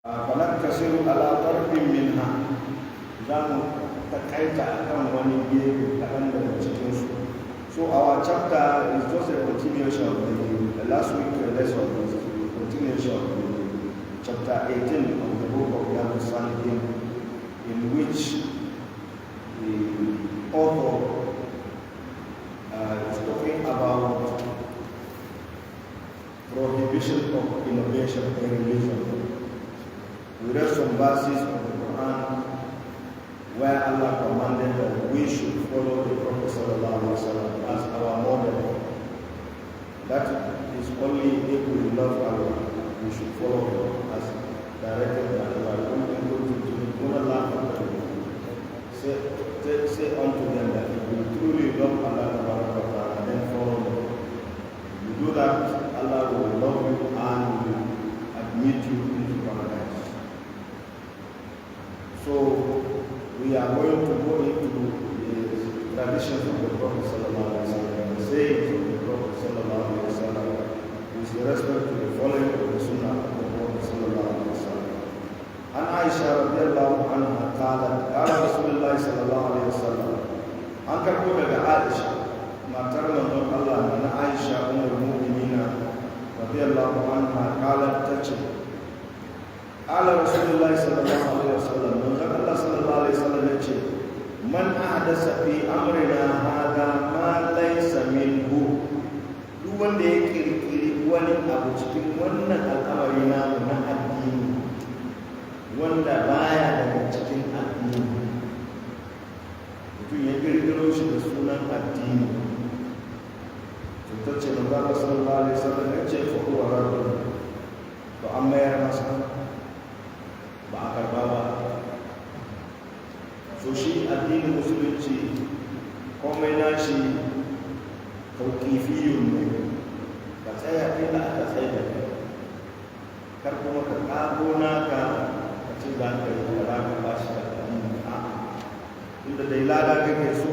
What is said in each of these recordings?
فنقتصر على طرف منها زام تكايت akan wani gefe kaɗan daga cikinsu. So our chapter is just a continuation of the last week lesson, is a continuation of chapter 18 of the book of Riyaduss Salihin, in which the author is talking about prohibition of innovation in religion. We read some verses of the Quran where Allah commanded that we should follow the Prophet ﷺ as our model. That is only if we love Allah, we should follow him as directed by Allah. Say unto them that if you truly love Allah, then follow him. If you do that, Allah will love you and will admit you into paradise. So we are going to go into the traditions of the Prophet ﷺ, the sayings of the Prophet ﷺ, with respect to the following of the Sunnah of the Prophet ﷺ. عن عائشة رضي الله عنها قالت قال رسول الله صلى الله عليه وسلم عن كربونة عائشة ما ترى من الله أن عائشة أم المؤمنين رضي الله عنها قالت تجد قال رسول الله صلى الله عليه وسلم من قال الله صلى الله عليه وسلم يقول من أحدث في أمرنا هذا ما ليس منه دون يكري wani abu cikin wannan al'amari na addini wanda baya daga cikin addini, mutum ya kirkiro shi da sunan addini, to ce da Allah sallallahu alaihi wasallam ya ce fa huwa rabbun, to an mayar masa ba a karba ba. So shi addinin musulunci komai nashi tauqifiyun ne, ka tsaya inda aka tsaya da kai, kar kuma ka kago naka ka ce za ka yi kaza ka ba shi da addini. A inda dai lada kake so,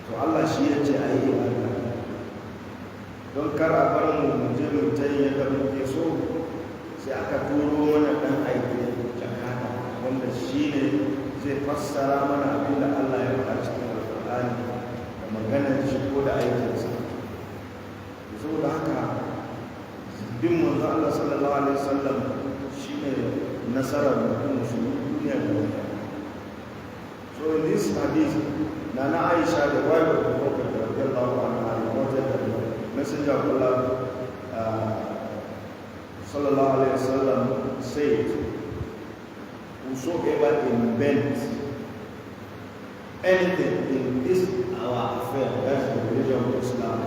to Allah shi ya ce a yi ibada, don kar a bar mu je mu tayi yadda muke so, sai aka turo mana dan aiki jakada wanda shi ne zai fassara mana abin da Allah ya faɗa cikin Alƙur'ani da maganar shi ko da aikinsa. Saboda haka bin manzo Allah sallallahu alaihi wasallam shine nasarar mutum musulmi duniya da lahira. So in this hadith, Nana Aisha, the wife of the Prophet radiyallahu anha, reported that the Messenger of Allah sallallahu alaihi wasallam said, whosoever invents anything in this our affair, that's the religion of Islam,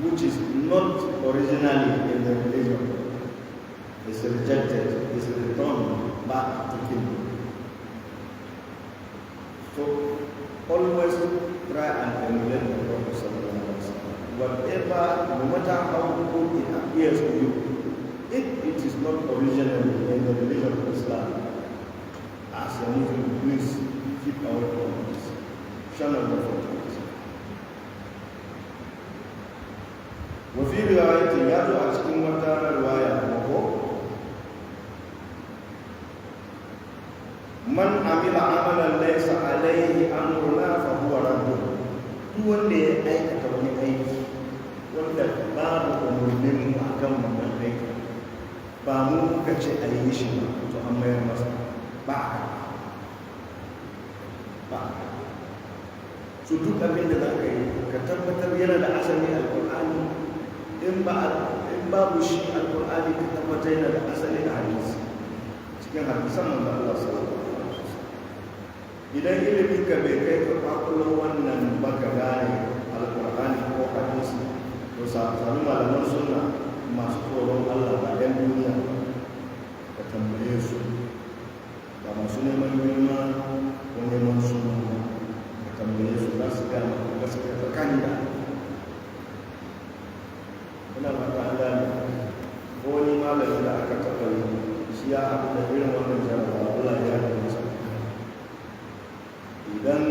which is not originally in the religion, is rejected, is returned back to him. So always try and emulate the Prophet sallallahu alaihi wasallam. Whatever, no matter how good it appears to you, if it is not originally in the religion of Islam, as a Muslim, please keep away from this. Shun not from this. وفي رواية يادو أشكين وتانا رواية من عمل عملا ليس عليه أمرنا فهو رد. هو اللي أيك توني أيك wanda babu umurnin a kan wannan aiki, ba mu muka ce a yi shi ba, to an mayar masa ba su duk abin da za ka yi ka tabbatar yana da asali alkur'ani, in babu shi alkur'ani ka tabbatar yana da asali a hadisi cikin hadisan manzo Allah sallallahu alaihi wasallam. Idan ilimin ka bai kai ka kwakwalo wannan ba ka gane alkur'ani ko hadisi, to sami malaman sunna masu tsoron Allah ba ɗan duniya ka tambaye su, ba masu neman girma ko neman suna ka tambaye su, za su gama gaskiya tsakani da ina fata an gane. Ko wani malami da aka taɓa yi shi ya haɗu da irin wannan jarabawa, Allah ya haɗu masa. Idan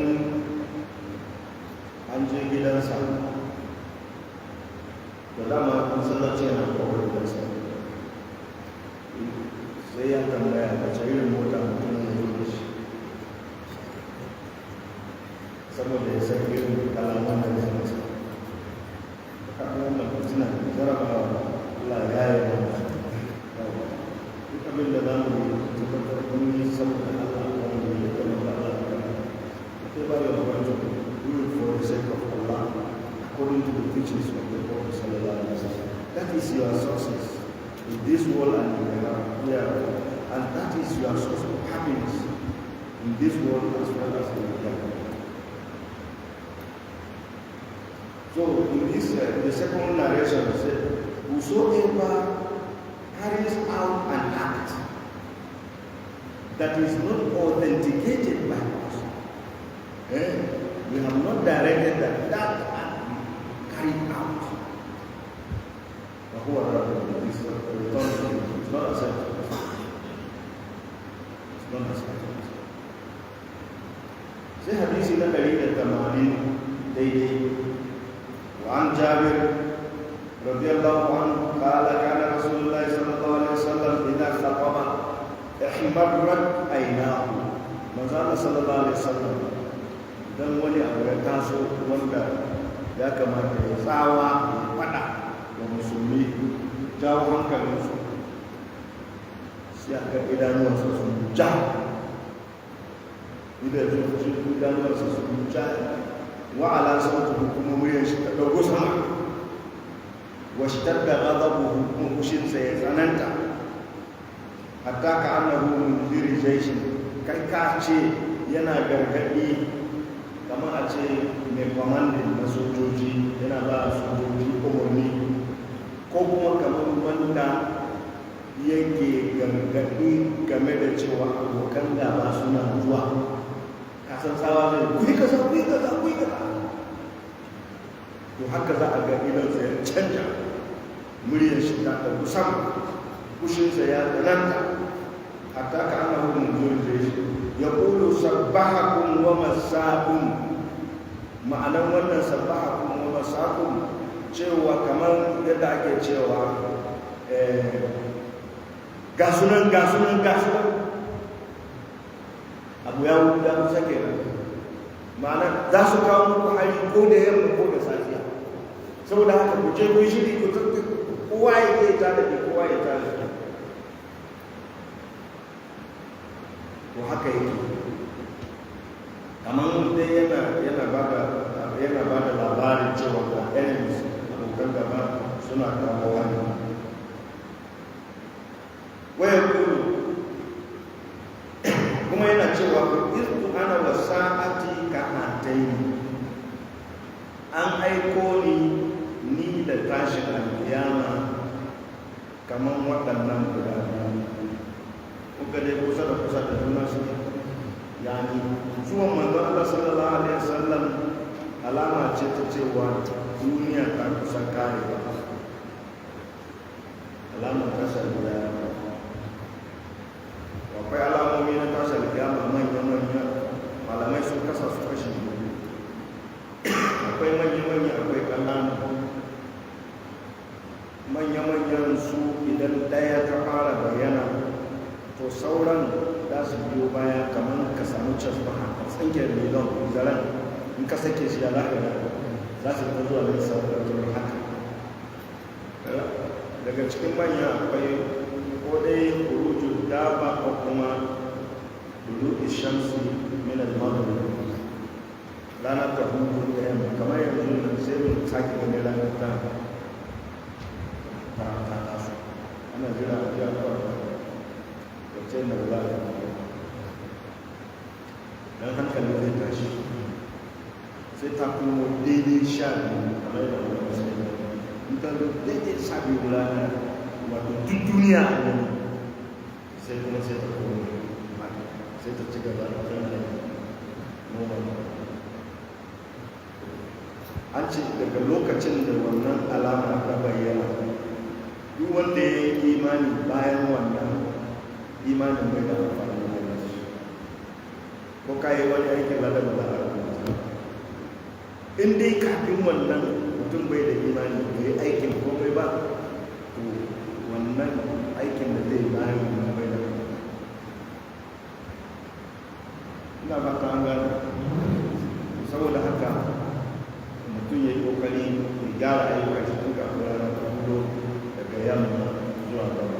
an je gidansa da dama masallaci yana kawar da sa, sai ya tambaya wace irin mota mutum ya yi da shi saboda ya san irin kalaman da ya masa ka wannan fitina jarabawa Allah ya yi da duk abin da za mu yi tabbatar kun yi saboda Allah wanda ya kama da Allah da kan sai ba ya going to do it for the sake of Allah according to the teachings of the Prophet sallallahu alaihi wasallam. That is your success in this world and in the hereafter, and that is your source of happiness in this world as well as in the hereafter. So in this, the second narration said, whosoever carries out an act that is not authenticated by us, we have not directed that act be carried out. Who are it's not acceptable. It's not acceptable. Say hadith na dari da tamanin daidai. وعن جابر رضي الله عنه قال كان رسول الله صلى الله عليه وسلم إذا خطب احمرت عيناه. مازال صلى الله عليه وسلم dan wani abu ya taso wanda ya kamata ya tsawa ya fada da musulmi jawo hankalinsu sai aka idanuwarsa sun ja idanuwarsa sun ja wa'ala sautu kuma muryar shi ta ɗauko sama wa shi tattara ghadabuhu kuma kushinsa ya tsananta hatta ka annahu munziri jaishin kai ka ce yana gargaɗi kamar a ce mai kwamandin na sojoji yana ba sojoji umarni ko kuma kamar wanda yake gargaɗi game da cewa abokan gaba suna zuwa kasan tsawa zai kuyi kaza kuyi kaza kuyi kaza to haka za a ga idansa ya canja muryar shi ta ɗauki sama kushinsa ya tsananta hatta ka ana hukun zuwa shi ya ƙulu sabbahakun wa masakun ma'anan wannan sabbahakun wa masakun cewa kamar yadda ake cewa gasunan abu ya kusa kenan ma'ana za su kawo muku hari ko da yamma ko da safiya saboda haka ku je ku shiri ku kowa ya ke tare da kowa ya tare da to haka yake kamar dai yana ba da labarin cewa ga enemies abokan gaba suna kawo hari waya kuru kuma yana cewa irtu ana wa sa'ati ka hataini an aiko ni da tashin alkiyama kamar waɗannan guda kuka dai kusa da juna su yani zuwan manzon Allah sallallahu alaihi wasallam alama ce ta cewa duniya ta kusa karewa alamar tashin alkiyama akwai alamomi na tashin alkiyama manya-manya malamai sun kasa su kashi akwai manya-manya akwai ƙanana manya-manyan su idan ɗaya ta fara bayyana to sauran za su biyo baya kamar ka samu casba a tsakiyar milon zaren in ka sake shi a lahira za su ta zuwa da sauran haka daga cikin manya akwai ko dai kurujun daba ko kuma dulu ishamsi min al-maghrib rana ta hudu da yamma kamar yanzu nan sai mun sake wani ranar ta taso ana jira a jiya kawai wacce na za a don hankali zai tashi sai ta kuma daidai sha biyu kamar yadda wani wasu ne in ta zo daidai sha biyu rana wato duk duniya a nan sai kuma sai ta kuma sai ta ci gaba da tana noma an ce daga lokacin da wannan alama ta bayyana duk wanda ya yi imani bayan wannan imanin bai da amfani da shi ko ka yi wani aikin ladar da a rubuta in dai kafin wannan mutum bai da imani bai yi aikin komai ba to wannan aikin da zai bayan wannan bai da ina fata an gane. Saboda haka mutum ya yi kokari ya gyara ayyukan shi tun kafin ranar ta hudu daga yamma zuwa gaba.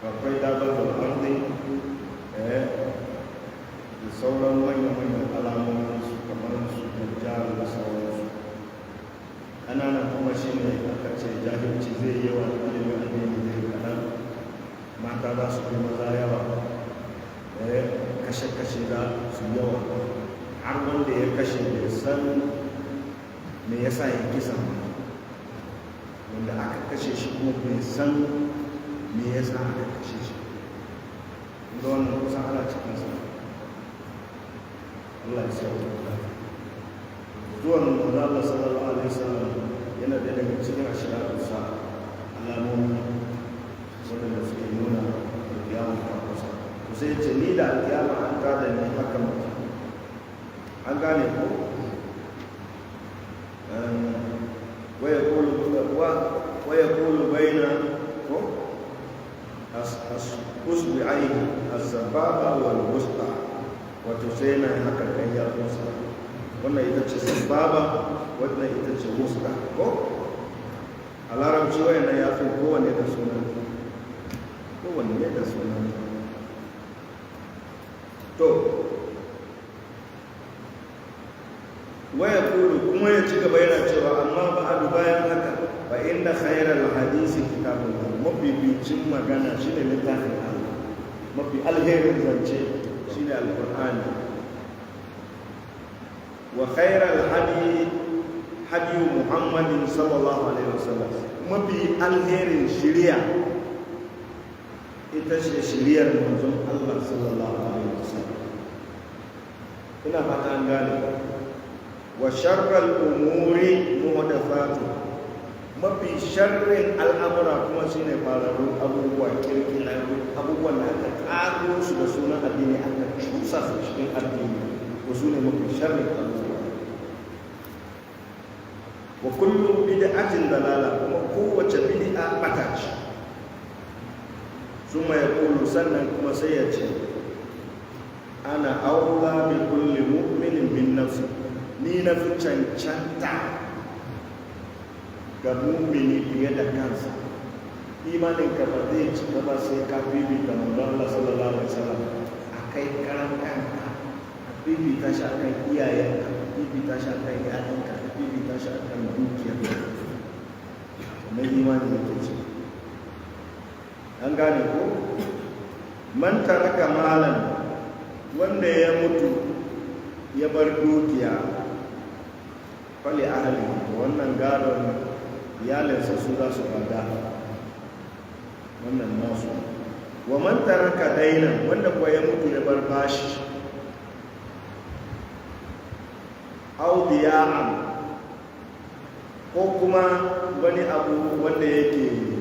Akwai dabar da arzi da sauran manyan alamomin su kamar su dajjal da sauransu. Ƙananan kuma shi ne aka ce jahilci zai yi yawa, ilimin addini zai kaɗan, mata za su fi maza yawa, kashe-kashe za su yawa, har wanda ya kashe bai san me yasa ya kisa, wanda aka kashe shi kuma bai san me yasa aka kashe shi. Ga wannan kusan ana cikin sa. Allah ya sauya. Zuwan manzo Allah sallallahu alaihi wasallam yana da daga cikin Riyaduss alamomi wanda suke nuna alƙiyama ta kusa. To sai ce ni da alƙiyama an tada ni haka mutum. An gane ko? ويقول بين أصبعيه السبابة والوسطى وتسينا هكا كان يرقص. wannan ita ce sababa, wannan ita ce wusta ko a larabci wayannan ya fi kowanne da sunan to waya kulu kuma ya ci gaba yana cewa amma ba'adu bayan haka fa inna khayral hadisi kitabullah, mafificin magana shine littafin Allah, mafi alherin zance shine alqur'ani. Wa khairal hadi Muhammadin sallallahu alaihi wasallam, mafi alherin shiriya ita ce shiriyar manzon Allah sallallahu alaihi wasallam. Ina fata an gane. Wa sharral umuri muhdathatu, mafi sharrin al'amura kuma shine fararrun abubuwa, kirkirarru abubuwan da aka ƙaro su da sunan addini aka cusa su cikin addini, ko su ne mafi sharrin abubuwa. Wa kullum bid'atin dalala, kuma kowace bid'a bata ce. Suma ya kulu, sannan kuma sai ya ce ana aula bi kulli mu'minin bin nafsi, ni na fi cancanta ga mu'mini fiye da kansa. Imanin ka ba zai cika ba sai ka bibita manzon Allah sallallahu alaihi wasallam akai karan kanka, bibita shi akan iyayenka, bibita shi akan yayanka, bibita shi akan dukiyarka. Wannan imanin da ke ce an gane ko? Man taraka malan, wanda ya mutu ya bar dukiya, fali ahli, wannan gadon iyalinsa su za su gada, wannan nasu. Wa man taraka dainan, wanda kuwa ya mutu ya bar bashi, au diya'an, ko kuma wani abu wanda yake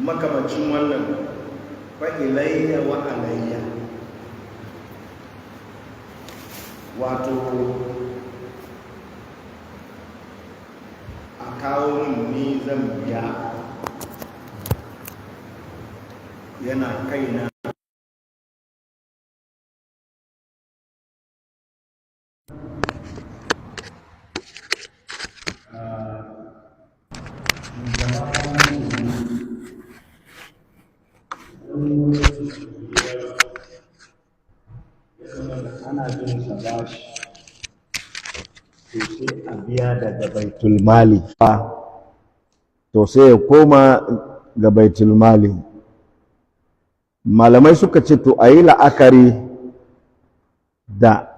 makamacin wannan, fa ilayya wa alayya, wato a kawo ni zan biya, yana kaina. Ana jin sa bashi, to sai a biya daga baitul mali, to sai ya koma ga baitul mali. Malamai suka ce to a yi la'akari da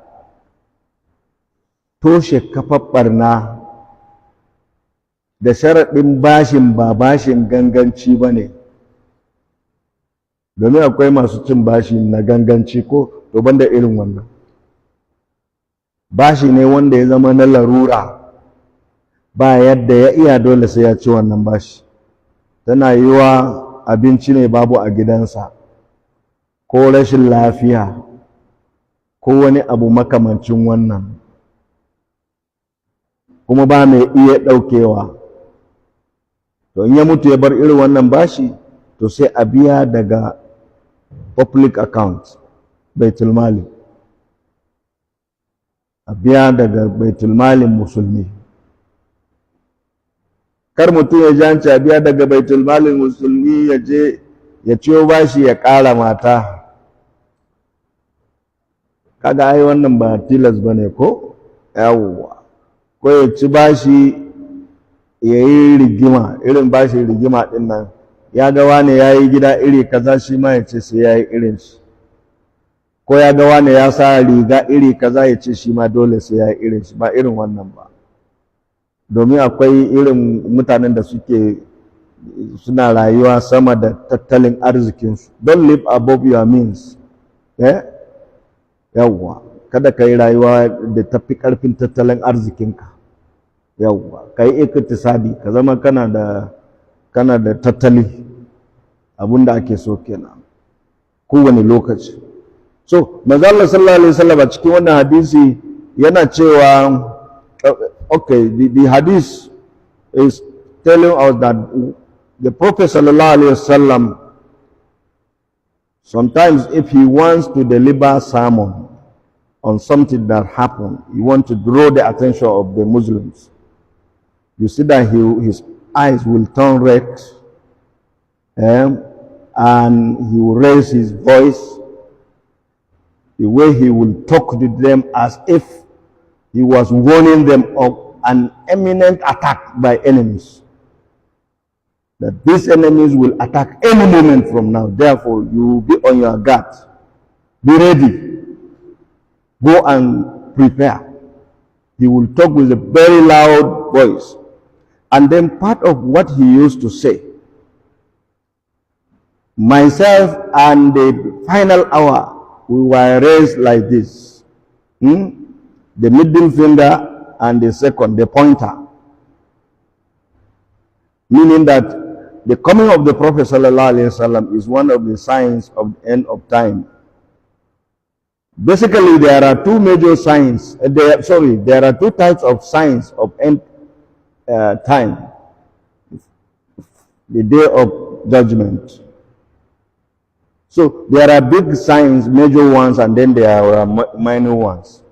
toshe kafar barna da sharaɗin bashin ba bashin ganganci ba ne, domin akwai masu cin bashi na ganganci ko to banda irin wannan. Bashi ne wanda ya zama na larura, ba yadda ya iya, dole sai ya ci wannan bashi. Tana yiwa abinci ne babu a gidansa, ko rashin lafiya, ko wani abu makamancin wannan, kuma ba mai iya ɗaukewa. To in ya mutu ya bar irin wannan bashi, to sai a biya daga public account, baitul mali, a biya daga baitul malin musulmi. Kar mutum ya janci a biya daga baitul malin musulmi ya je ya ciyo bashi ya ƙara mata. Kaga ai wannan ba tilas ba ne ko? Yawwa. Ko ya ci bashi ya yi rigima, irin bashi rigima ɗin nan. Ya ga wane ya yi gida iri kaza shi ma ya ce sai ya yi irin shi. Ko ya ga wane ya sa riga iri kaza ya ce shi ma dole sai ya yi irin shi, ba irin wannan ba. Domin akwai irin mutanen da suna rayuwa sama da tattalin arzikinsu. Don't live above your means. Yawwa, kada ka yi rayuwa da tafi ƙarfin tattalin arzikinka. Yawwa, ka yi iktisadi, ka zama kana da tattali, abin da ake so kenan kowane lokaci. So manzo Allah sallallahu alaihi wasallam a cikin wannan hadisi yana cewa okay, the hadith is telling us that the Prophet sallallahu alaihi wasallam, sometimes if he wants to deliver sermon on something that happened, he wants to draw the attention of the Muslims, you see that his eyes will turn red, and he will raise his voice, the way he will talk to them as if he was warning them of an imminent attack by enemies. That these enemies will attack any moment from now. Therefore, you will be on your guard. Be ready. Go and prepare. He will talk with a very loud voice. And then part of what he used to say, myself and the final hour, we were raised like this. The middle finger and the second, the pointer. Meaning that the coming of the Prophet ﷺ is one of the signs of the end of time. Basically, there are two major signs. There are two types of signs of end time. The day of judgment. So there are big signs, major ones, and then there are minor ones.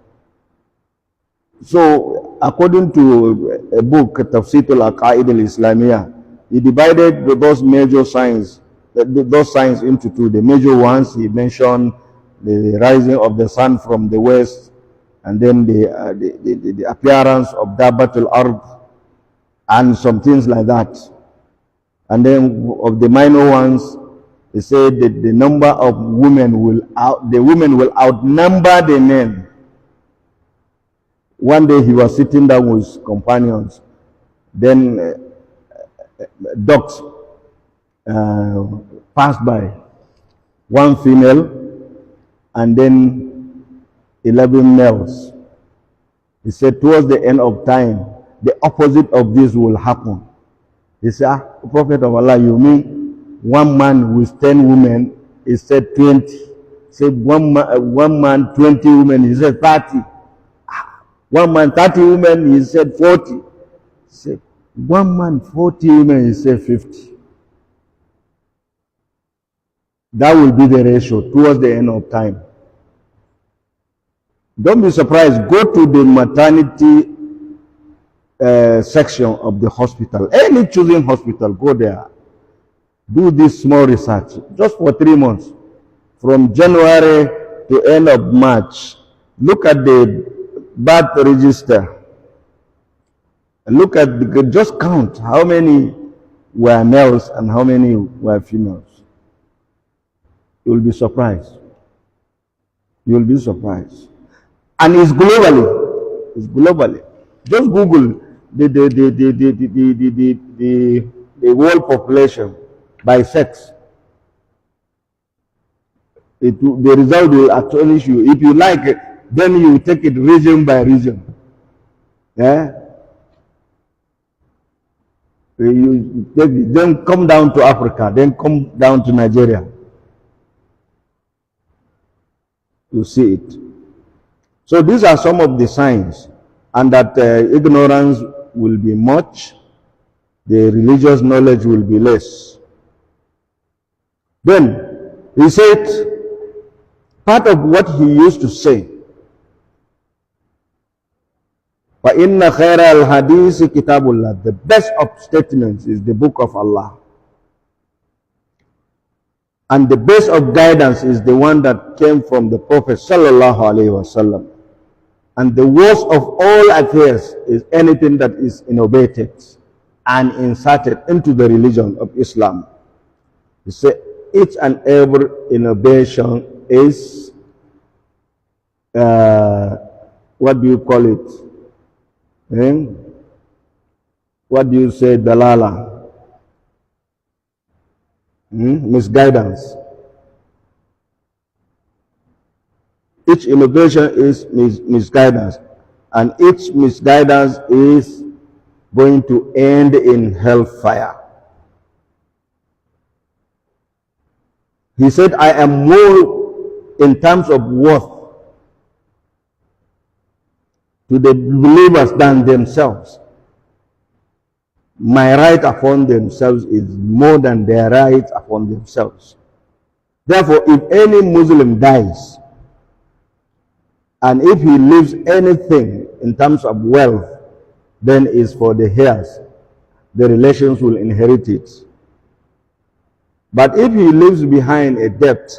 So according to a book, Tafsir al-Aqaid al-Islamiyah, he divided those major signs, those signs into two. The major ones, he mentioned the rising of the sun from the west, and then the appearance of Dabbatul Ard, and some things like that. And then of the minor ones, he said that the number of women will outnumber the men. One day he was sitting down with his companions. Then dogs passed by, one female and then 11 males. He said towards the end of time, the opposite of this will happen. He said, Prophet of Allah, you mean one man with 10 women? He said 20. He said one man 20 women. He said 30. One man 30 women. He said 40. He said one man 40 women. He said 50. That will be the ratio towards the end of time. Don't be surprised. Go to the maternity section of the hospital. Any choosing hospital, go there. Do this small research just for 3 months, from January to end of March. Look at the birth register. Look at just count how many were males and how many were females. You will be surprised. You will be surprised. And it's globally. It's globally. Just Google the world population by sex. The result will actually show you. If you like it, then you take it region by region. Yeah? Then come down to Africa, then come down to Nigeria. You see it. So these are some of the signs, and that ignorance will be much, the religious knowledge will be less. Then he said, part of what he used to say, فَإِنَّ خَيْرَ الْحَدِيثِ كِتَابُ اللَّهِ, the best of statements is the book of Allah. And the best of guidance is the one that came from the Prophet sallallahu alaihi wasallam. And the worst of all affairs is anything that is innovated and inserted into the religion of Islam. He said each and every innovation is, what do you call it? What do you say, dalala? Misguidance. Each innovation is misguidance, and each misguidance is going to end in hellfire. He said, I am more in terms of worth to the believers than themselves. My right upon themselves is more than their right upon themselves. Therefore, if any Muslim dies, and if he leaves anything in terms of wealth, then is for the heirs. The relations will inherit it. But if he leaves behind a debt,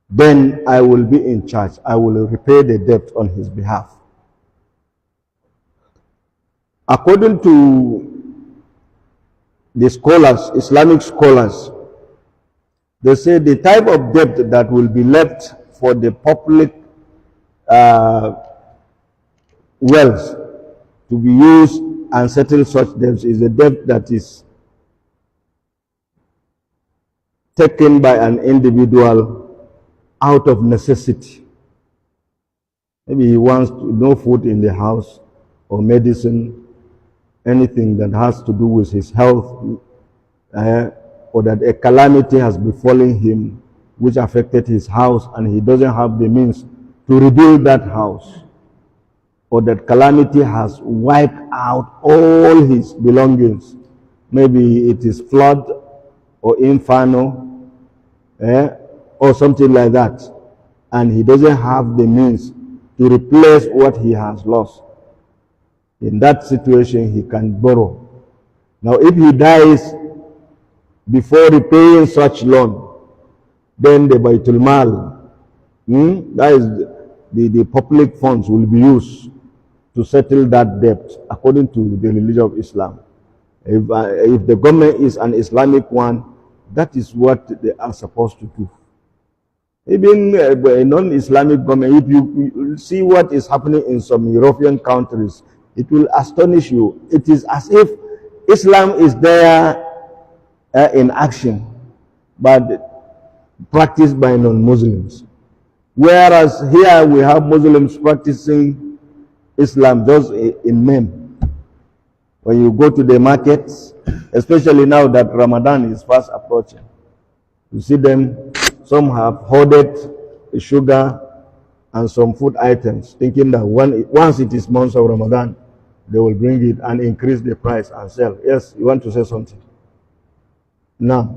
then I will be in charge. I will repay the debt on his behalf. According to the scholars, Islamic scholars, they say the type of debt that will be left for the public wealth to be used and settle such debts is a debt that is taken by an individual out of necessity. Maybe he wants no food in the house or medicine, anything that has to do with his health, or that a calamity has befallen him which affected his house and he doesn't have the means to rebuild that house, or that calamity has wiped out all his belongings. Maybe it is flood or inferno, or something like that, and he doesn't have the means to replace what he has lost. In that situation, he can borrow. Now, if he dies before repaying such loan, then the Baitul Mal, that is the public funds, will be used to settle that debt according to the religion of Islam. If the government is an Islamic one, that is what they are supposed to do. Even a non-Islamic government, if you see what is happening in some European countries, it will astonish you. It is as if Islam is there in action, but practiced by non-Muslims. Whereas here we have Muslims practicing Islam just in name. When you go to the markets, especially now that Ramadan is fast approaching, you see them, some have hoarded sugar and some food items, thinking that once it is month of Ramadan, they will bring it and increase the price and sell. Yes, you want to say something? Now.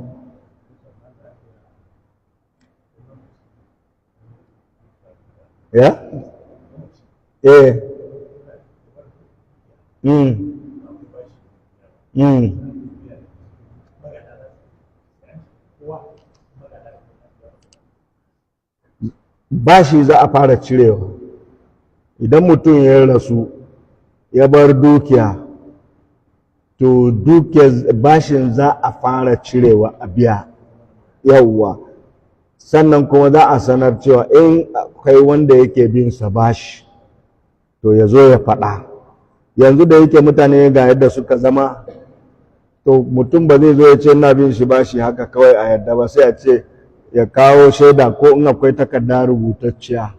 Yeah? Yeah. Bashi za a fara cirewa. Idan mutum ya rasu ya bar dukiya, to dukiyar bashin za a fara cirewa a biya. Yawwa. Sannan kuma za a sanar cewa in akwai wanda yake bin sa bashi, to ya zo ya faɗa. Yanzu da yake mutane ga yadda suka zama, to mutum ba zai zo ya ce ina bin shi bashi haka kawai a yadda ba, sai a ce ya kawo shaida ko in akwai takarda rubutacciya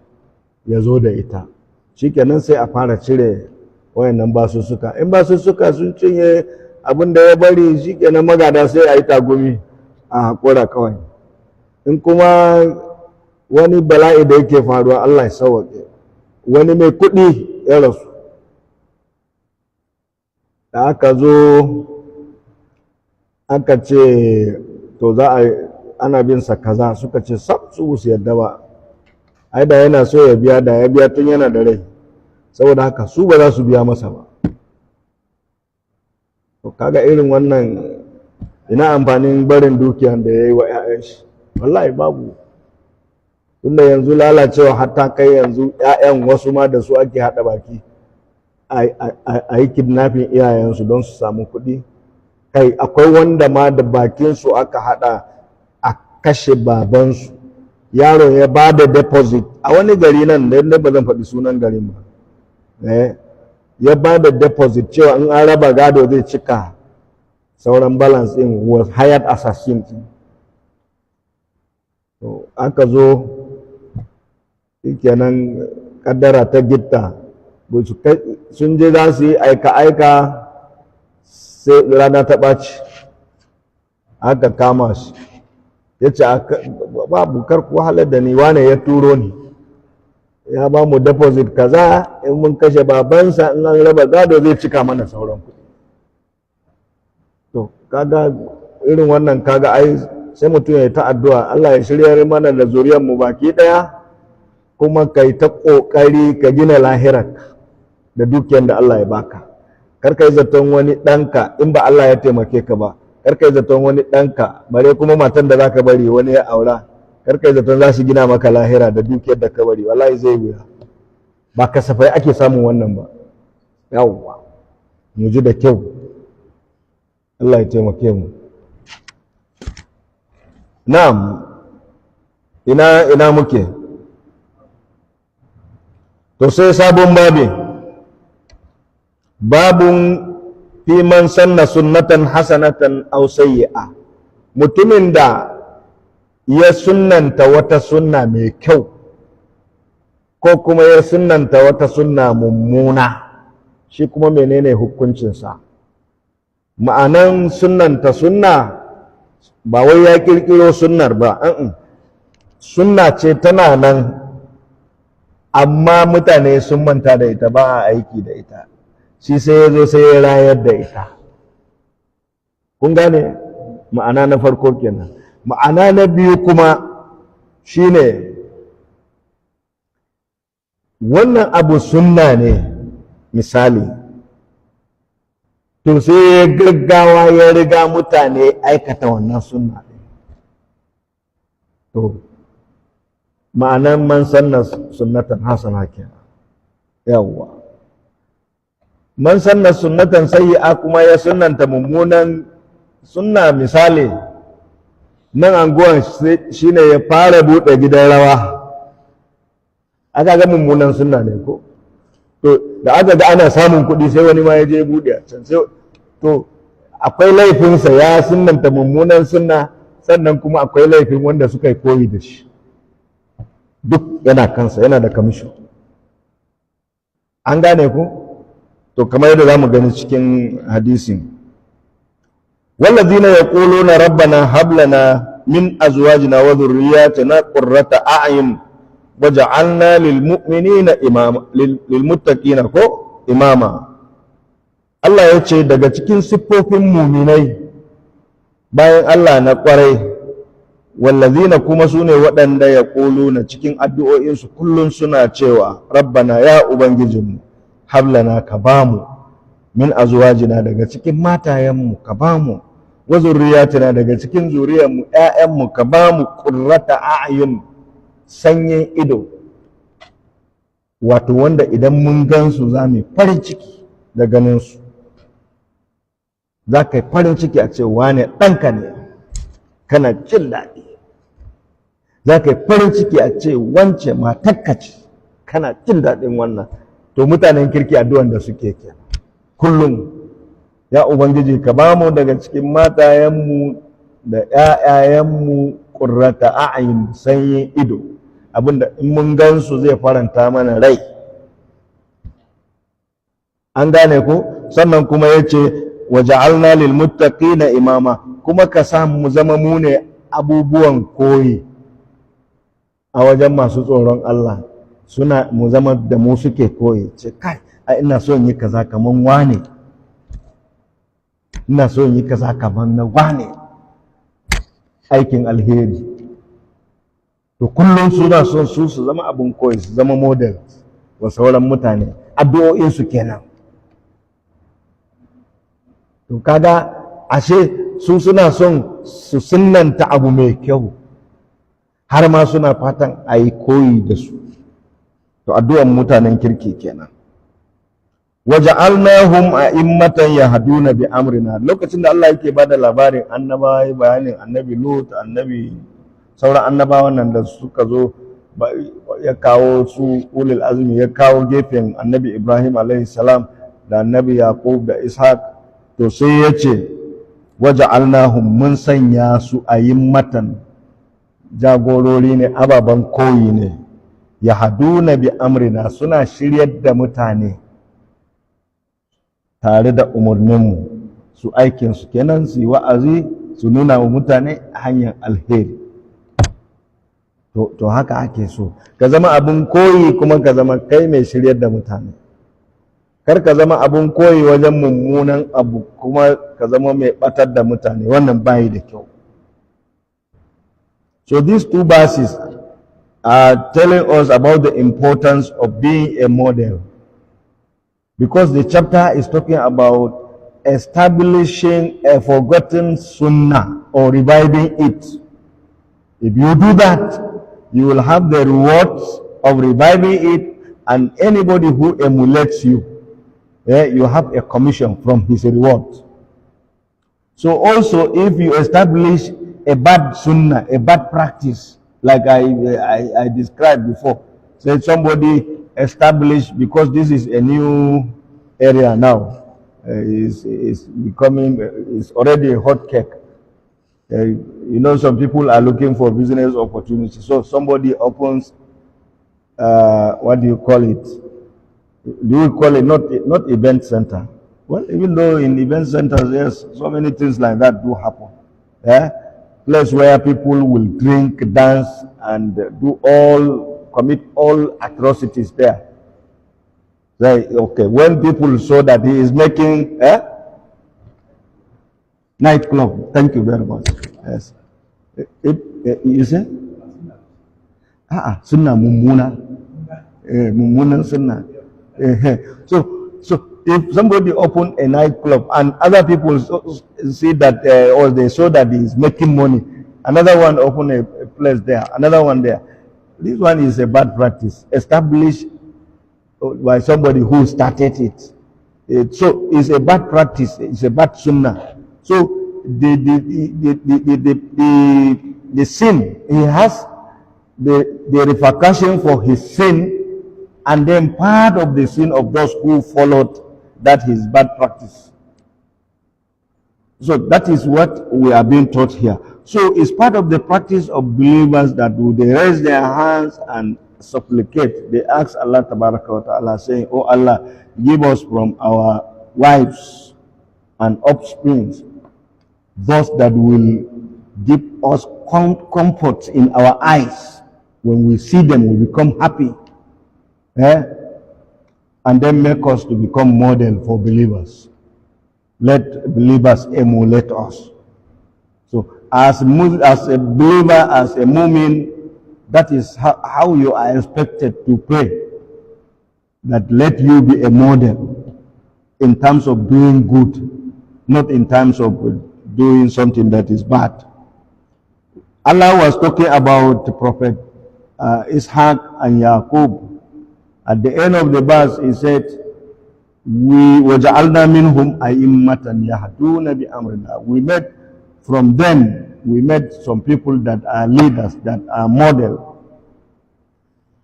ya zo da ita. Shikenan sai a fara cire wayannan basussuka. In basussuka sun cinye abin da ya bari, shikenan magada sai a yi tagumi a haƙura kawai. In kuma wani bala'i da yake faruwa, Allah ya sauwaƙe, wani mai kuɗi ya rasu, da aka zo aka ce to za a ana bin sa kaza, suka ce sab su yadda ba, ai da yana so ya biya da ya biya tun yana da rai, saboda haka su ba za su biya masa ba. To kaga irin wannan ina amfanin barin dukiyan da ya yi wa 'ya'yan shi? Wallahi babu. Tunda yanzu lalacewa hatta kai yanzu 'ya'yan wasu ma da su ake haɗa baki a yi kidnapping iyayensu don su samu kuɗi. Kai akwai wanda ma da bakinsu aka haɗa a kashe babansu, yaron ya ba da deposit a wani gari nan da ba zan faɗi sunan garin ba, ya ba da deposit cewa in an raba gado zai cika sauran balance ɗin, was hired assassin. To aka zo kenan kaddara ta gitta, sun je za su yi aika-aika, sai rana ta ɓaci aka kama shi, ya ce babu karku halar da ni, wane ya turo ni, ya ba mu deposit kaza, in mun kashe babansa in an raba gado zai cika mana sauran kuɗi. To kaga irin wannan, kaga ai sai mutum ya yi ta addu'a Allah ya shirya mana da zuriyar mu baki ɗaya, kuma kai ta ƙoƙari ka gina lahirar da dukiyar da Allah ya baka. Karka yi zaton wani ɗanka in ba Allah ya taimake ka ba, karka yi zaton wani ɗanka bare kuma matan da zaka bari wani ya aura, karka yi zaton za su gina maka lahira da dukiyar da ka bari, wallahi zai wuya. Ba kasafai ake samun wannan ba. Yawwa mu ji da kyau, Allah ya taimake mu. Na'am, ina muke? To sai sabon babun fi man sanna sunnatan hasanatan aw sayyi'a, mutumin da ya sunnanta wata sunna mai kyau ko kuma ya sunnanta wata sunna mummuna, shi kuma menene hukuncinsa? Ma'anan sunnanta sunna ba wai ya kirkiro sunnar ba, sunna ce tana nan amma mutane sun manta da ita, ba a aiki da ita, shi sai ya zo sai ya rayar da ita. Kun gane ma'ana na farko kenan. Ma'ana na biyu kuma shine wannan abu sunna ne misali, to sai ya gaggawa ya riga mutane aikata wannan sunna ɗin. To ma'anan man sanna sunnatan hasana kenan. Yawwa, man sanna sunnatan sayyi'a kuma ya sunnanta mummunan sunna, misali nan anguwan shine ya fara buɗe gidan rawa, aka ga mummunan sunna ne ko? To da aka ga ana samun kuɗi sai wani ma ya je buɗe a can, sai to akwai laifinsa, ya sunnanta mummunan sunna, sannan kuma akwai laifin wanda suka yi koyi da shi, duk yana kansa, yana da kamisho. An gane ku? To kamar yadda za mu gani cikin hadisin, wallazina yaquluna rabbana hab lana min azwajina wa dhurriyyatina qurrata a'yun waj'alna lil mu'minina imama, lil muttaqina ko imama. Allah ya ce daga cikin siffofin muminai bayan Allah na kwarai, wallazina kuma sune waɗanda yaquluna cikin addu'o'insu kullum suna cewa rabbana ya ubangijinmu hablana ka bamu min azwajina daga cikin matayenmu ka bamu, wa zurriyatina daga cikin zuriyarmu ƴaƴanmu ka bamu qurrata a'yun, sanyin ido, wato wanda idan mun gansu za mu farin ciki da ganin su, za ka yi farin ciki a ce wane ɗanka ne, kana jin daɗi. Za ka yi farin ciki a ce wance matarka ce, kana jin daɗin wannan. To mutanen kirki addu'an da suke ke kullum, ya ubangiji ka ba mu daga cikin matayenmu da ƴaƴayenmu qurrata a'yun, sanyin ido, abinda in mun gansu zai faranta mana rai. An gane ku? Sannan kuma yace waja'alna lil muttaqina imama, kuma ka sa mu zama mu ne abubuwan koyi a wajen masu tsoron Allah, suna mu zama da mu suke koyi, ce kai ai ina so in yi kaza kaman wane, ina so in yi kaza kaman na wane. aikin alheri. To kullum suna son su zama abin koyi, su zama model wa sauran mutane, addu'o'insu kenan. To kaga ashe su suna son su sunnanta abu mai kyau, har ma suna fatan a yi koyi da su. To addu'an mutanen kirki kenan. waja'alnahum a'immatan yahduna bi amrina. Lokacin da Allah yake bada labarin annabawa, bayanin annabi Lut, sauran annabawan nan da suka zo, ya kawo su ulul azmi, ya kawo gefen annabi Ibrahim alaihi salam da annabi Yaqub da Ishaq, to sai ya ce waja'alnahum, mun sanya su a'immatan, jagorori ne, ababen koyi ne, yahduna bi amrina, suna shiryar da mutane tare da umarninmu. Su aikinsu kenan su yi wa'azi, su nuna wa mutane hanyar alheri. To haka ake so ka zama abin koyi, kuma ka zama kai mai shiryar da mutane. Kar ka zama abin koyi wajen mummunan abu kuma ka zama mai batar da mutane, wannan bayi da kyau. So these two verses are telling us about the importance of being a model, because the chapter is talking about establishing a forgotten sunnah or reviving it. If you do that, you will have the rewards of reviving it, and anybody who emulates you, you have a commission from his reward. So also, if you establish a bad sunnah, a bad practice, like I described before, say somebody established, because this is a new area now, is becoming, it's already a hot cake. You know, some people are looking for business opportunities. So somebody opens, what do you call it? Do you call it not event center? Well, even though in event centers, yes, so many things like that do happen. Place where people will drink, dance, and commit all atrocities there. Okay, when people saw that he is making nightclub, thank you very much. Yes, you say, sunnah mummuna, mummunan sunnah. So if somebody opened a nightclub and other people see that, or they saw that he is making money, another one opened a place there, another one there. This one is a bad practice, established by somebody who started it. So it's a bad practice, it's a bad sunnah. So the sin, he has the repercussion for his sin, and then part of the sin of those who followed that his bad practice. So that is what we are being taught here. So it's part of the practice of believers that they raise their hands and supplicate. They ask Allah Tabaraka wa Ta'ala, saying, "Oh Allah, give us from our wives and offsprings those that will give us comfort in our eyes. When we see them, we become happy. And then make us to become model for believers. Let believers emulate us." So as a believer, as a mu'min, that is how you are expected to pray. That let you be a model in terms of doing good, not in terms of doing something that is bad. Allah was talking about the Prophet Ishaq and Yaqub. At the end of the verse, he said, وَجَعَلْنَا مِنْهُمْ أَئِمَّةً يَهْدُونَ بِأَمْرِنَا. We made from them, we made some people that are leaders, that are model,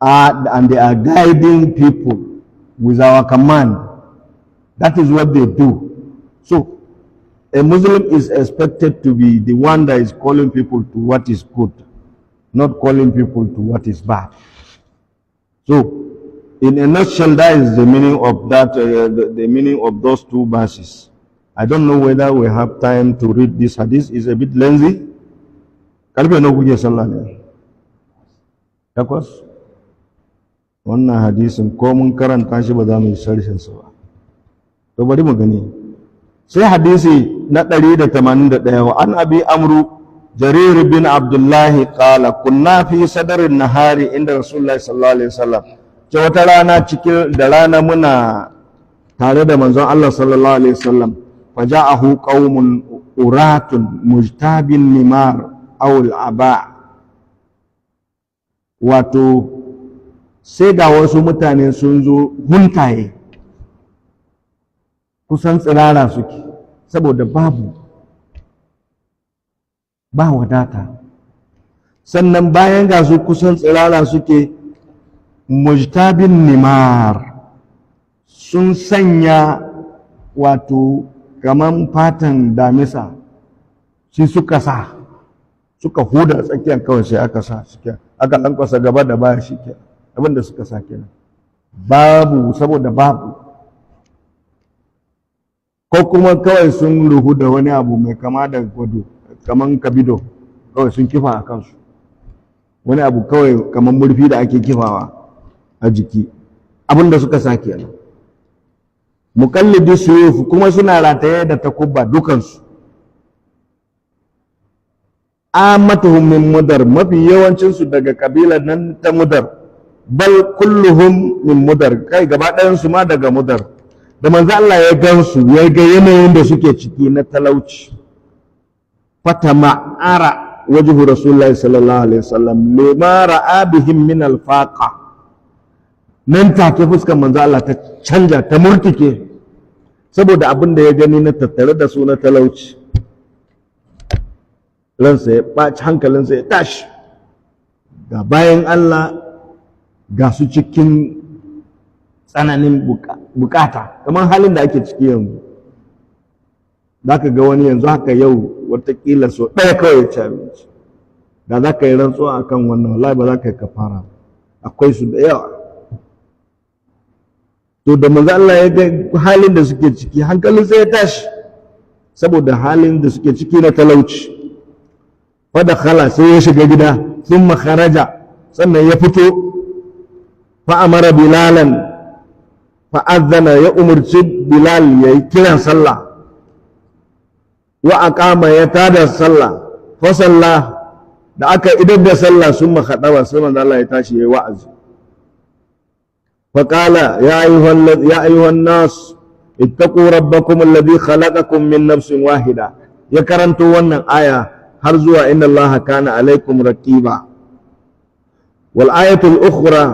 and they are guiding people with our command. That is what they do. So a Muslim is expected to be the one that is calling people to what is good, not calling people to what is bad. So in a nutshell, that is the meaning of that, the meaning of those two verses. I don't know whether we have time to read this hadith. It's a bit lengthy. Karfe na kuke sallah ne? Takwas? Wannan hadisin ko mun karanta shi ba za mu yi sharhin sa ba. To bari mu gani. Sai hadisi na 181, wa an abi amru Jarir bin Abdullahi qala kunna fi sadarin nahari inda Rasulullahi sallallahu alaihi wasallam. Ce wata rana cikin da rana muna tare da manzon Allah sallallahu alaihi wasallam. Faja'ahu qaumun uratun mujtabin nimar aw al-aba. Wato sai ga wasu mutane sun zo huntaye kusan tsirara suke saboda ba wadata, sannan bayan ga su kusan tsirara suke mujtabin nimar, sun sanya wato kaman fatan damisa shi suka huda tsakiyar kawai sai aka sa aka lankwasa gaba da baya shi ke abinda suka sa kenan, saboda babu, ko kuma kawai sun ruhu da wani abu mai kama da gwado kaman kabido kawai sun kifa a kansu, wani abu kawai kaman murfi da ake kifawa a jiki, abinda suka sa kenan. Muqallidi suyuf kuma suna rataye da takubba dukansu. Amatuhum min mudar, mafi yawancinsu daga kabilar nan ta mudar, bal kulluhum min mudar, kai gaba ɗayansu ma daga mudar. Da manzo Allah ya gansu ya ga yanayin da suke ciki na talauci, fatama'ara wajhu rasulullahi sallallahu alaihi wasallam lima ra'a bihim min alfaqa, nan take fuskar manzo Allah ta canja ta murtike saboda abin da ya gani na tattare da su na talauci. Ransa ya ɓaci, hankalinsa ya tashi, ga bayan Allah ga su cikin tsananin bukata kamar halin da ake ciki yanzu. Za ka ga wani yanzu haka yau watakila so ɗaya kawai ya ci abinci, da za ka yi rantsuwa a kan wannan wallahi ba za ka yi kafara, akwai su da yawa. To da manzo Allah ya ga halin da suke ciki, hankalinsa ya tashi saboda halin da suke ciki na talauci. Fadakhala, sai ya shiga gida, thumma kharaja, sannan ya fito, fa amara bilalan, fa azana, ya umurci Bilal ya yi kiran sallah, wa aqama, ya tada sallah, fa salla, da aka idar da sallah, summa khadaba, sai manzo Allah ya tashi yayi wa'azi. Fa qala ya ayyuhan nas ittaqu rabbakum alladhi khalaqakum min nafsin wahida, ya karanto wannan aya har zuwa inna Allah kana alaikum raqiba. Wal ayatul ukhra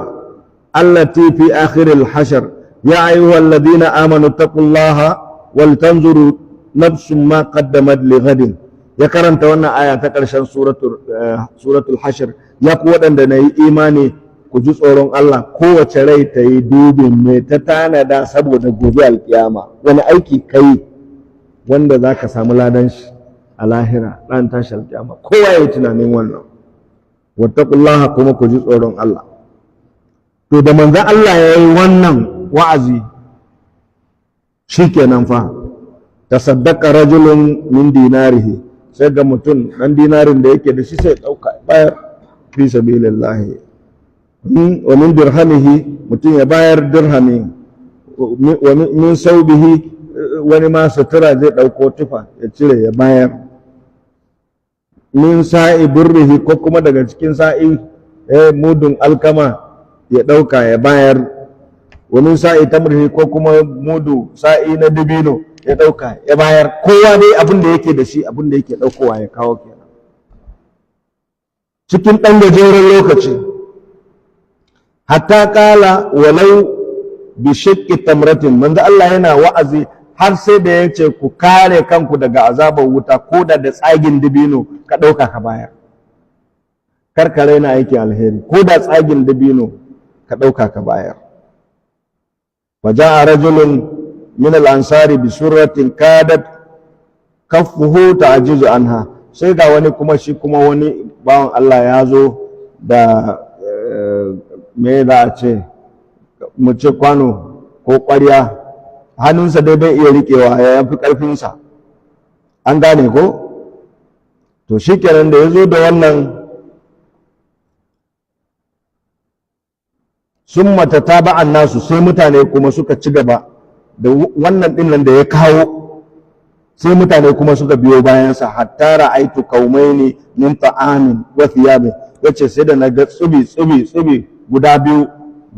allati fi akhir al hashr ya ayyuhal ladina amanu taqullaha wal tanzuru nafsum ma qaddamat li ghadin, ya karanta wannan aya ta karshen suratul hashr, ya ku wadanda nayi imani ku ji tsoron Allah, kowace rai ta yi dubin me ta tanada saboda gobe alkiyama, wani aiki kai wanda zaka samu ladan shi a lahira ran tashi alƙiyama, kowa ya yi tunanin wannan. Wattaqullaha, kuma ku ji tsoron Allah. To da manzon Allah ya yi wannan wa'azi, shikenan fa tasaddaqa rajulun min dinarihi, sai ga mutum dan dinarin da yake da shi sai dauka bayar fi sabilillah. Wa min dirhamihi, mutum ya bayar dirhami, wa min saubihi, wani ma sutura zai dauko tufa ya cire ya bayar. Min sa'i burrihi, ko kuma daga cikin sa'i mudun alkama ya ɗauka ya bayar. Wa min sa'i tamrihi, ko kuma mudu sa'i na dabino ya ɗauka ya bayar. Kowa dai abin da yake da shi, abin da yake ɗaukowa ya kawo kenan cikin ɗan gajeren lokaci. Hatta kala walau bi shiqqi tamratin, manzo Allah yana wa'azi har sai da ya ce ku kare kanku daga azabar wuta, ko da tsagin dibino ka ɗauka ka bayar. Kar ka raina aikin alheri, ko da tsagin dibino ka ɗauka ka bayar. Faja'a rajulun min al-ansari bi surratin kadat kaffuhu ta'jizu anha, sai ga wani kuma shi kuma wani bawan Allah ya zo da me za a ce, mu ce kwano ko ƙwarya, hannunsa dai bai iya riƙewa, ya fi ƙarfinsa, an gane ko? To shi kenan da ya zo da wannan, sun matata ba'an nasu, sai mutane kuma suka ci gaba da wannan ɗin nan da ya kawo, sai mutane kuma suka biyo bayansa hatta ra'aitu qaumaini min ta'amin wa thiyabin, yace sai da naga tsubi guda biyu,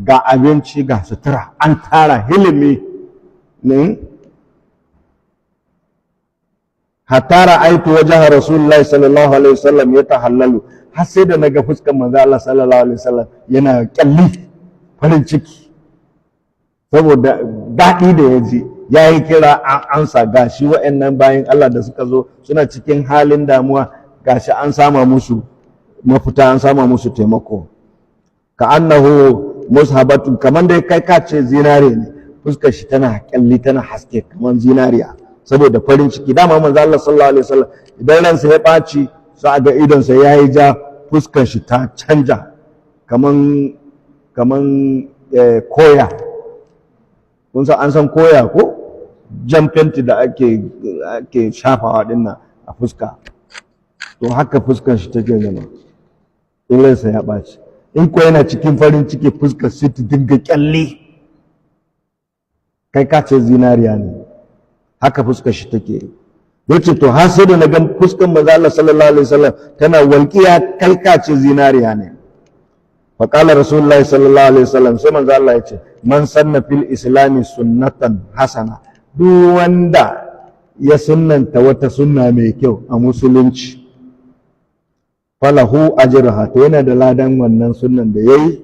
ga abinci ga sutura an tara hilimi ne. hatta ra'aitu wajha rasulullahi sallallahu alaihi wasallam yatahallalu, har sai da naga fuskar manzo Allah sallallahu alaihi wasallam yana kyalli farin ciki saboda daɗi da ya ji ya yi kira an ansa, gashi wa'annan bayan Allah da suka zo suna cikin halin damuwa, gashi an sama musu mafita, an sama musu taimako. ka annahu mushabatun, kamar dai kai ka ce zinare ne, fuskar shi tana kyalli tana haske kamar zinariya saboda farin ciki. Dama manzo Allah sallallahu alaihi wasallam idan ransa ya ɓaci sai ga idonsa ya yi ja, fuskar shi ta canja kaman koya. Kun san an san koya ko? Jan fenti da ake shafawa dinnan a fuska, to haka fuskar shi take zama in ransa ya ɓaci. In ko yana cikin farin ciki fuskar shi ta dinga kyalle, kai ka ce zinariya ne, haka fuskar shi take. Yace to har sai da na ga fuskar manzo Allah sallallahu alaihi wasallam tana walƙiya, kai ka ce zinariya ne. fa qala rasulullahi sallallahu alaihi wasallam, sai manzo Allah yace man sanna fil islami sunnatan hasana, duk wanda ya sunnanta wata sunna mai kyau a musulunci, falahu ajruha, to yana da ladan wannan sunnan da yayi,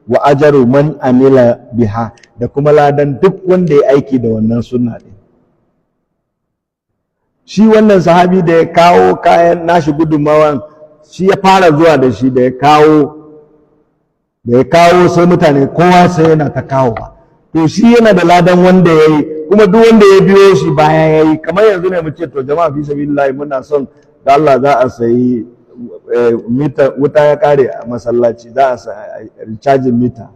wa ajru man amila biha, da kuma ladan duk wanda ya aiki da wannan sunna din. Shi wannan sahabi da ya kawo kayan nashi gudunmawan, shi ya fara zuwa da shi, da ya kawo sai mutane kowa sai yana ta kawo ba, to shi yana da ladan wanda ya yi, kuma duk wanda ya biyo shi baya ya yi. Kamar yanzu ne mu ce to jama'a fi sabilillahi muna son da Allah za a sayi mita, wuta ya kare a masallaci, za a sayi recharging mita.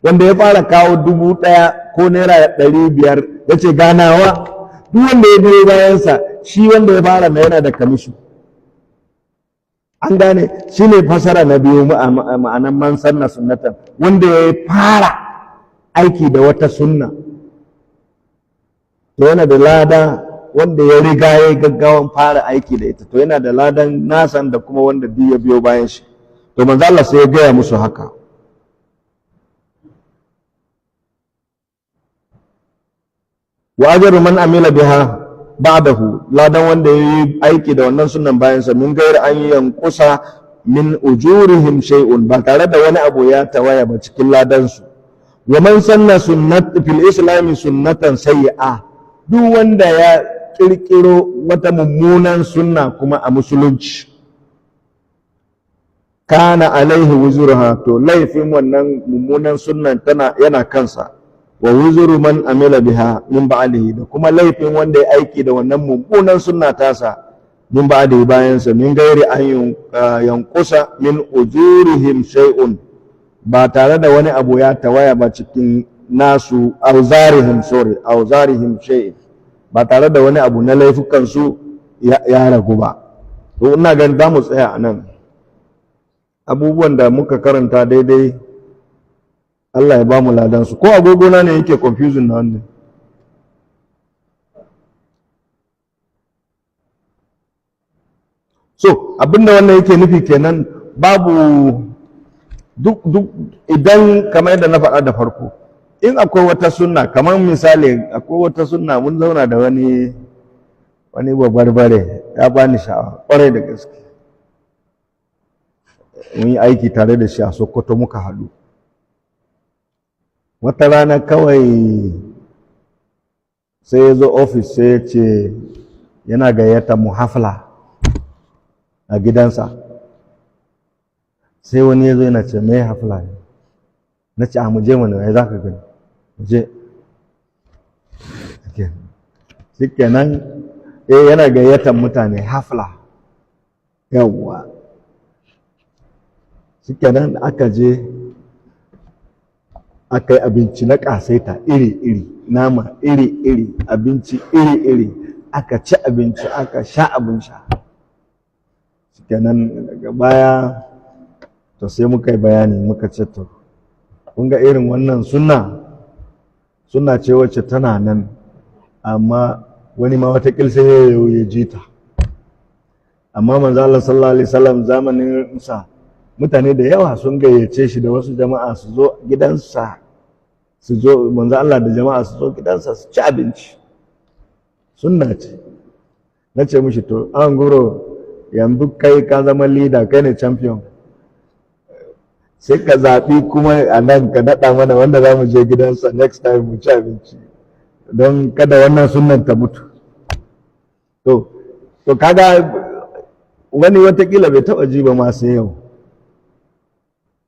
Wanda ya fara kawo 1,000 ko naira 500 ya ce ganawa, duk wanda ya biyo bayansa, shi wanda ya fara na yana da kamishi. An gane, shi ne fasara na biyu ma'anan man sanna sunnatan, wanda ya fara aiki da wata sunna to yana da lada, wanda ya riga ya gaggawan fara aiki da ita to yana da ladan nasan, da kuma wanda duk ya biyo bayan shi. To manzo Allah sai ya gaya musu haka. wa ajru man amila biha ba'dahu, ladan wanda yayi aiki da wannan sunnan bayan sa, min gairi an yankusa min ujurihim shay'un, ba tare da wani abu ya tawaya ba cikin ladan su. wa man sanna sunnat fil islami sunnatan sayyi'a, duk wanda ya kirkiro wata mummunan sunna kuma a musulunci, kana alaihi wuzurha, to laifin wannan mummunan sunnan yana kansa, wa wuzuru man amila biha min ba'dihi, da kuma laifin wanda ya aiki da wannan mummunan sunna tasa min ba'dihi bayan sa, min gairi an yankusa min ujurihim shay'un, ba tare da wani abu ya tawaya ba cikin nasu auzarihim shay'in, ba tare da wani abu na laifukan su ya ragu ba. To ina ganin za mu tsaya a nan. Abubuwan da muka karanta daidai Allah ya ba mu ladansu. Ko agogona ne yake confusing na wannan? So abinda wannan yake nufi kenan, babu duk idan kamar yadda na faɗa da farko, in akwai wata sunna, kamar misali akwai wata sunna, mun zauna da wani babarbare ya bani sha'awa ƙwarai da gaske. Mun yi aiki tare da shi a Sokoto, muka haɗu. Wata rana kawai sai ya zo ofis, sai ya ce yana gayyata mu hafla a gidansa. Sai wani ya zo yana ce mai hafla ne, na ce a muje mana, ya za ka gani, muje. Shi kenan yana gayyata mutane hafla, yawwa. Shi kenan aka je aka yi abinci na ƙasaita iri-iri, nama iri-iri, abinci iri-iri, aka ci abinci, aka sha abin sha. Shi kenan daga baya to sai muka yi bayani, muka ce to kun ga irin wannan sunna ce wacce tana nan, amma wani ma watakil sai ya ji ta. Amma manzo Allah sallallahu alaihi wasallam zamanin sa mutane da yawa sun gayyace shi da wasu jama'a su zo gidansa, su zo manzo Allah da jama'a su zo gidansa su ci abinci. Sunna ce. Na ce mishi to an guro yanzu kai ka zama leader, kai ne champion, sai ka zaɓi kuma a nan ka naɗa mana wanda za mu je gidansa next time mu ci abinci don kada wannan sunnan ta mutu. To kaga wani watakila bai taɓa ji ba ma sai yau.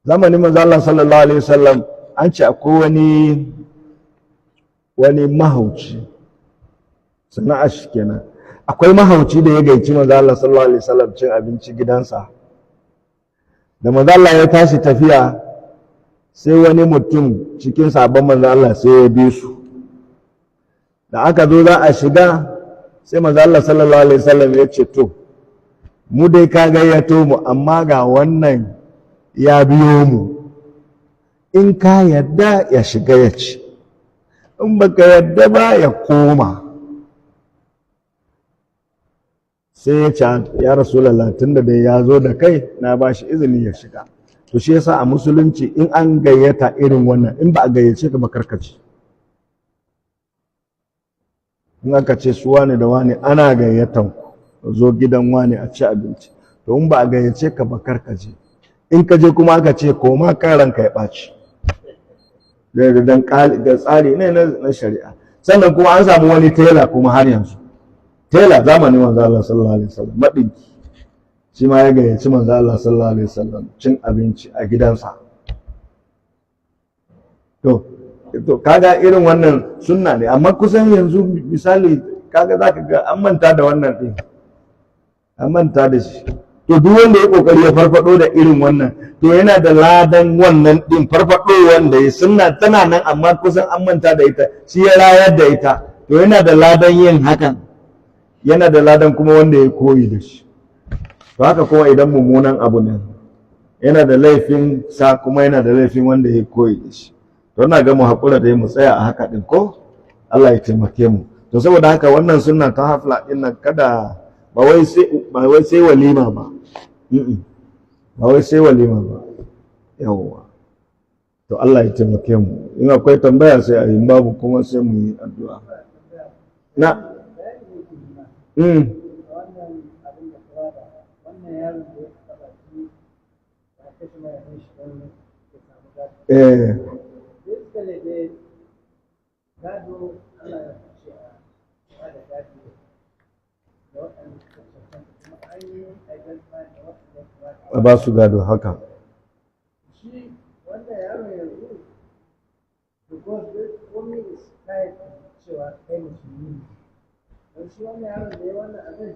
Zamanin manzo Allah sallallahu alaihi wasallam an ce akwai wani mahauci, sana'ar shi kenan. Akwai mahauci da ya gaici manzo Allah sallallahu alaihi wasallam cin abinci gidansa. Da manzo Allah ya tashi tafiya sai wani mutum cikin sabon manzo Allah sai ya bi su. Da aka zo za a shiga sai manzo Allah sallallahu alaihi wasallam ya ce to mu dai ka gayyato mu amma ga wannan ya biyo mu, in ka yadda ya shiga ya ci, in baka yadda ba ya koma. Sai ya ce ya Rasulallah tunda dai ya zo da kai na ba shi izini ya shiga. To shi yasa a musulunci in an gayyata irin wannan, in ba a gayyace ka ba karkace. In aka ce su wane da wane ana gayyatan ku zo gidan wane a ci abinci, to in ba a gayyace ka ba karkace. In ka je kuma aka ce koma kan ranka ya ɓaci. Dan tsari ne na shari'a. Sannan kuma an samu wani tela kuma har yanzu. Tela zamanin manzo Allah sallallahu alaihi wasallam madinki shi ma ya gayyaci manzo Allah sallallahu alaihi wasallam cin abinci a gidansa. To kaga irin wannan sunna ne, amma kusan yanzu misali kaga zaka ga an manta da wannan din, an manta da shi. To duk wanda ya kokari ya farfado da irin wannan to yana da ladan wannan din farfado wanda ya sunna tana nan amma kusan an manta da ita, shi ya rayar da ita, to yana da ladan yin hakan, yana da ladan kuma wanda ya koyi da shi. To haka kuma idan mummunan abu ne yana da laifin sa kuma yana da laifin wanda ya koyi da shi. To ina ga mu haƙura da mu tsaya a haka din ko Allah ya taimake mu. To saboda haka wannan sunna ta hafla din nan kada ba wai sai walima ba. Ba wai sai walima ba. Yawwa. To Allah ya taimake mu. In akwai tambaya sai a yi, babu kuma sai mu yi addu'a. Na a ba su gado haka. Shi wanda yaro yanzu, because komai is tied cewa kai musulmi ne. Don shi wannan yaron da ya wannan abin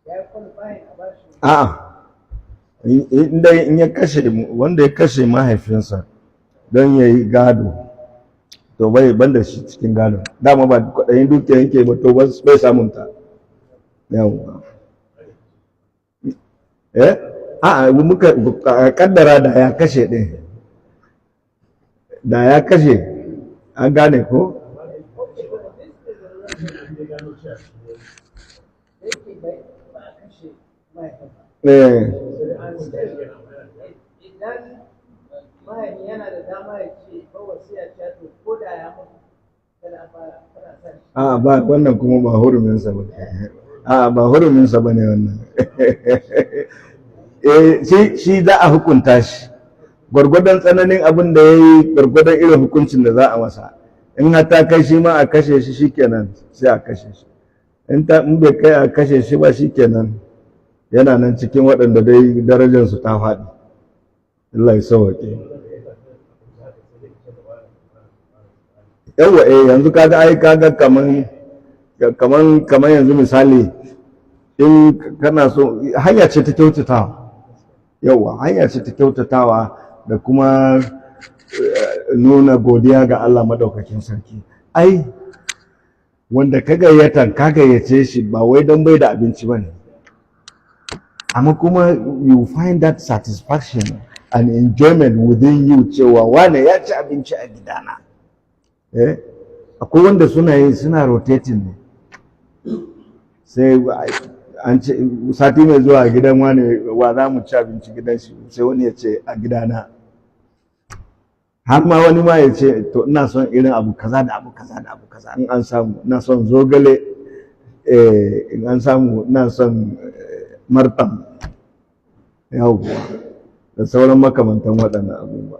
ya yi qualifying a bashi. A'a, in ya kashe wanda ya kashe mahaifinsa don ya yi gado, to bai banda shi cikin gado. Dama ba kwaɗayin dukiya yake ba, to bai samun ta. Yawwa. A'a, muka kaddara da ya kashe ɗin, da ya kashe, an gane ko? Idan mahaifi yana da dama ya ce ko wasiya ce to ko da ya mutu kada fara sa shi. A'a, ba wannan kuma ba huruminsa ba. A'a, ba huruminsa ba ne wannan. Shi za a hukunta shi gwargwadon tsananin abin da ya yi, gwargwadon irin hukuncin da za a masa. In har ta kai shi ma a kashe shi shikenan sai a kashe shi, in bai kai a kashe shi ba shikenan yana nan cikin waɗanda dai darajarsu ta faɗi. Allah ya sauwaƙe. Yawwa yanzu kaga kaman yanzu misali in kana so hanya ce ta kyautatawa. Yawwa hanya ce ta kyautatawa da kuma nuna godiya ga Allah madaukakin sarki. Ai wanda ka gayyace shi ba wai don bai da abinci ba ne, amma kuma you find that satisfaction and enjoyment within you cewa wane ya ci abinci a gidana. Akwai wanda suna rotating ne. sai an ce sati mai zuwa gidan wani wa za mu ci abinci gidan shi, sai wani ya ce a gidana, har ma wani ma ya ce to ina son irin abu kaza da abu kaza da abu kaza in an samu, ina son zogale, in an samu ina son martam, yawwa da sauran makamantan waɗannan abubuwa.